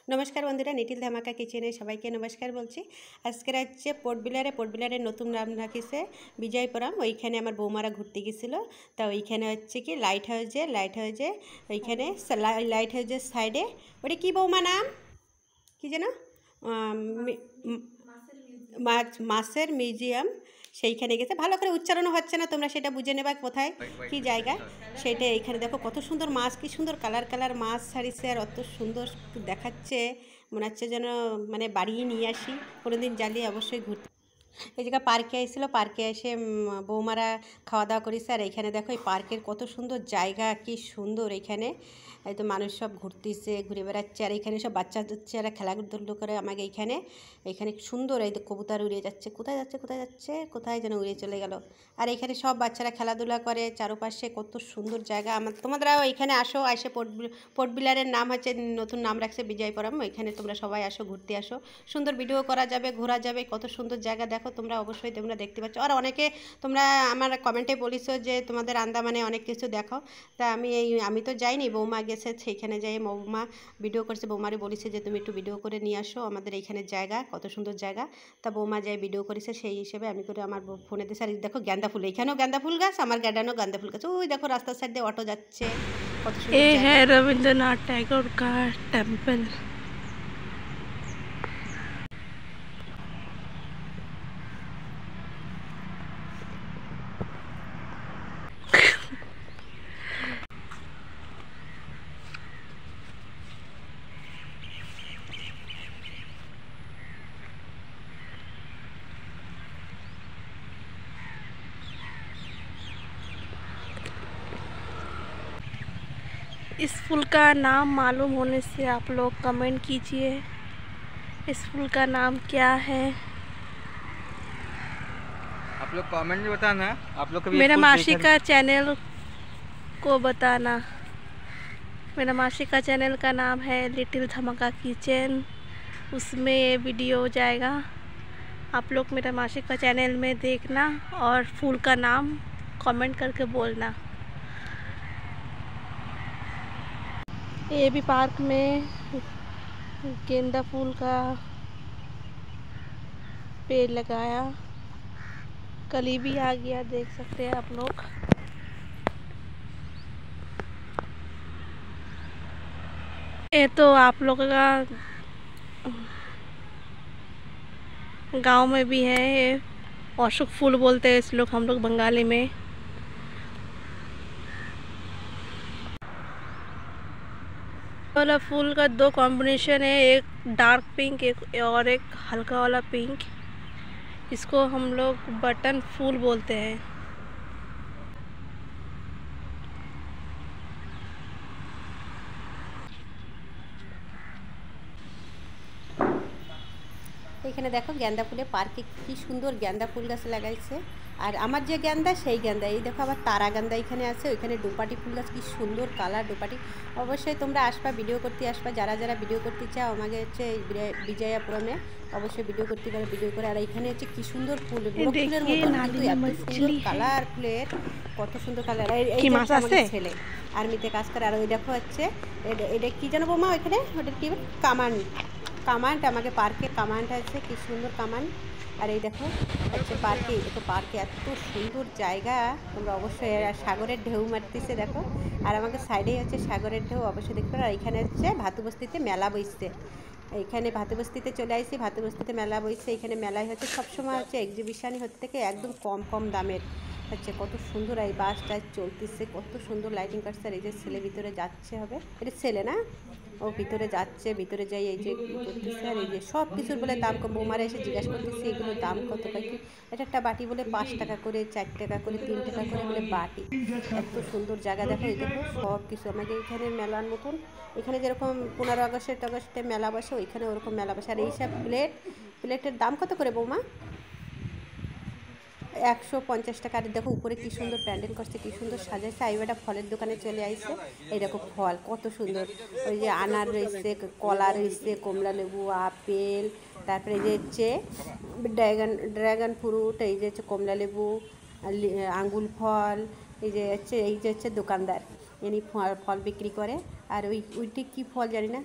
নমস্কার বন্ধুরা, নিটিল ধামাকা কিচেনে সবাইকে নমস্কার বলছি। আজকের হচ্ছে পোর্টবিলারের নতুন নাম রাখিছে বিজয়পুরম। ওইখানে আমার বৌমারা ঘুরতে গেছিলো। তা ওইখানে হচ্ছে কি লাইট হাউসে ওইখানে লাইট হাউসের সাইডে ওটা কি বৌমা নাম কি যেন মাছের মিউজিয়াম, সেইখানে গেছে। ভালো করে উচ্চারণ হচ্ছে না, তোমরা সেটা বুঝে নেবা কোথায় কি জায়গা সেটা। এইখানে দেখো কত সুন্দর মাছ, কি সুন্দর কালার মাছ ছাড়িছে, আর অত সুন্দর দেখাচ্ছে, মনে হচ্ছে যেন মানে বাড়িয়ে নিয়ে আসি, কোনোদিন জ্বালিয়ে অবশ্যই ঘুরতে। এই জায়গা পার্কে এসেছিলো, পার্কে এসে বৌমারা খাওয়া দাওয়া করেছে। আর এইখানে দেখো এই পার্কের কত সুন্দর জায়গা, কি সুন্দর। এইখানে এই তো মানুষ সব ঘুরতেছে, ঘুরে বেড়াচ্ছে। আর এখানে সব বাচ্চারা খেলাধুলো করে। আমাকে এইখানে সুন্দর এই তো কবুতর উড়ে যাচ্ছে, কোথায় যাচ্ছে কোথায় যেন উড়ে চলে গেল। আর এখানে সব বাচ্চারা খেলাধুলা করে, চারপাশে কত সুন্দর জায়গা। তোমরাও এখানে আসো, এসে পোর্টবিলারের নাম হচ্ছে নতুন নাম রাখছে বিজয়পুরম। এখানে তোমরা সবাই আসো, ঘুরতে আসো, সুন্দর ভিডিও করা যাবে, ঘোরা যাবে, কত সুন্দর জায়গা দেখো। তোমরা অবশ্যই দেখতে পাচ্ছ। আর অনেকে তোমরা আমার কমেন্টে বলিছো যে তোমাদের আন্দামানে অনেক কিছু দেখো। তা আমি তো যাইনি, বৌমা গেছে, সেইখানে যাই বৌমা ভিডিও করছে। বৌমারে বলেছে যে তুমি একটু ভিডিও করে নিয়ে আসো আমাদের এইখানের জায়গা, কত সুন্দর জায়গা। তা বৌমা যাই ভিডিও করেছে, সেই হিসেবে আমি করে আমার ফোনে দিয়েছে। আর দেখো গাঁদা ফুল, এখানেও গাঁদা ফুল গাছ, আমার গার্ডেনও গাঁদা ফুল গাছ। ওই দেখো রাস্তার সাইড দিয়ে অটো যাচ্ছে, কত সুন্দর। ये है रविंद्रनाथ टैगोर का टेम्पल। इस फूल का नाम मालूम होने से आप लोग कमेंट कीजिए, इस फूल का नाम क्या है। आप लोग कमेंट में बताना। आप लोग कभी मेरा मासी का चैनल को बताना। मेरा मासी का चैनल का नाम है लिटिल धमाका किचन, उसमें ये वीडियो जाएगा। आप लोग मेरा मासी का चैनल में देखना और फूल का नाम कमेंट करके बोलना। ये भी पार्क में गेंदा फूल का पेड़ लगाया, कली भी आ गया, देख सकते हैं आप लोग। ये तो आप लोग का गांव में भी है, ये अशोक फूल बोलते हैं इस लोग, हम लोग बंगाली में। वाला फूल का दो कॉम्बिनेशन है, एक डार्क पिंक और एक हल्का वाला पिंक। इसको हम लोग बटन फूल बोलते हैं। এখানে দেখো গাঁদা ফুলে পার্কে কি সুন্দর গাঁদা ফুল গাছ লাগাইছে। আর আমার যে গাঁদা সেই গাঁদা, এই দেখো আবার তারা গাঁদা এখানে আছে। ওইখানে ডোপাটি ফুল গাছ, কি সুন্দর কালার ডোপাটি। অবশ্যই তোমরা আসবা, ভিডিও করতে আসবা, যারা ভিডিও করতে চাও আমাকে হচ্ছে বিজয়াপুরমে অবশ্যই ভিডিও করতে পারো, ভিডিও করে। আর এখানে হচ্ছে কি সুন্দর ফুল, ফুলের মতো কিন্তু এত সুন্দর কালার ফুলের, কত সুন্দর কালার। এই আমাদের ছেলে আর্মিতে কাজ করে। আর ওই দেখো হচ্ছে এটা কি জানো বৌমা, ওইখানে ওটা কি কামান্ড, আমাকে পার্কে কামান্ড আছে, কি সুন্দর কামান্ড। আর এই দেখো হচ্ছে পার্কে, পার্কে এত সুন্দর জায়গা। তোমরা অবশ্যই সাগরের ঢেউ মারতেছে দেখো। আর আমাকে সাইডেই হচ্ছে সাগরের ঢেউ, অবশ্যই দেখতে পারো। আর এখানে হচ্ছে ভাতুবস্তিতে মেলা বইছে, এইখানে ভাতুবস্তিতে চলে আসছি, ভাতুবস্তিতে মেলা বইছে। এখানে মেলায় হচ্ছে সবসময় হচ্ছে এক্সিবিশনই হতে থেকে একদম কম দামের হচ্ছে, কত সুন্দর। এই বাসটা চলতেছে, কত সুন্দর লাইটিং করছে। আর এই যে ছেলে ভিতরে যাচ্ছে, হবে এটা ছেলে না, ও ভিতরে যাচ্ছে, ভিতরে যাই এই যে করতেছে। আর এই যে সব কিছুর বলে দাম কম। বৌমারা এসে জিজ্ঞাসা করতেছে এগুলোর দাম কত, কি এটা একটা বাটি বলে 5 টাকা করে, 4 টাকা করে, 3 টাকা করে বলে বাটি। এত সুন্দর জায়গা দেখো, এই দেখো সব কিছু আমাকে এইখানে মেলার মতন। এখানে যেরকম 15 আগস্টে মেলা বসে, ওইখানে ওরকম মেলা বসে। আর এইসব প্লেটের দাম কত করে বৌমা? 150 টাকা। আর দেখো উপরে কি সুন্দর প্যান্ডেল করছে, কি সুন্দর সাজাইছে। আইবাটা ফলের দোকানে চলে আইছে। এই দেখো ফল কত সুন্দর, ওই যে আনার রয়েছে, কলা রয়েছে, কমলা লেবু, আপেল, তারপরে এই যে হচ্ছে ড্রাগন ফ্রুট, এই যে হচ্ছে কমলা লেবু, আঙ্গুল ফল, এই যে হচ্ছে দোকানদার, ইনি ফল বিক্রি করে। আর ওইটি কি ফল জানি না,